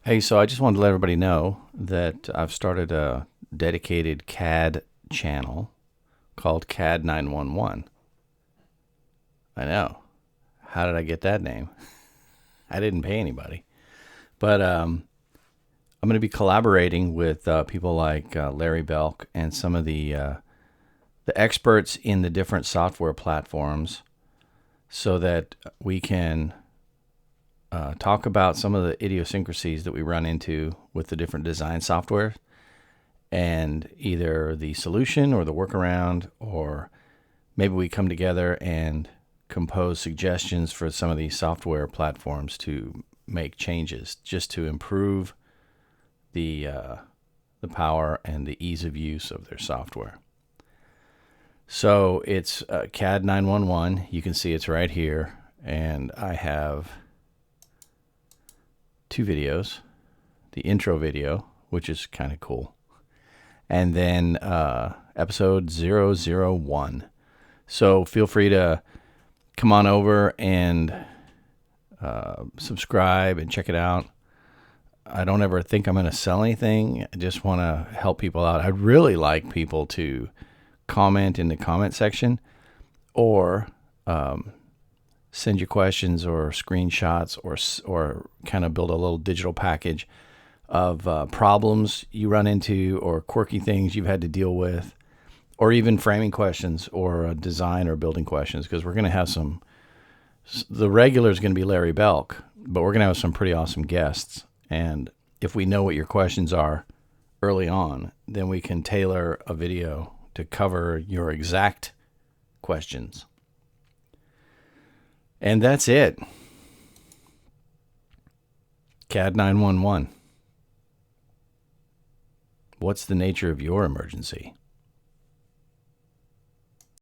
Hey, so I just wanted to let everybody know that I've started a dedicated CAD channel called CAD 911. I know. How did I get that name? I didn't pay anybody. But I'm going to be collaborating with people like Larry Belk and some of the experts in the different software platforms so that we can talk about some of the idiosyncrasies that we run into with the different design software and either the solution or the workaround, or maybe we come together and compose suggestions for some of these software platforms to make changes just to improve the power and the ease of use of their software. So it's CAD 911. You can see it's right here, and I have two videos. The intro video, which is kind of cool, and then episode 001. So feel free to come on over and subscribe and check it out. I don't ever think I'm going to sell anything. I just want to help people out. I'd really like people to comment in the comment section, or send you questions or screenshots, or kind of build a little digital package of problems you run into or quirky things you've had to deal with, or even framing questions or design or building questions, because we're going to have some. The regular is going to be Larry Belk, but we're going to have some pretty awesome guests. And if we know what your questions are early on, then we can tailor a video to cover your exact questions. And that's it. CAD 911. What's the nature of your emergency?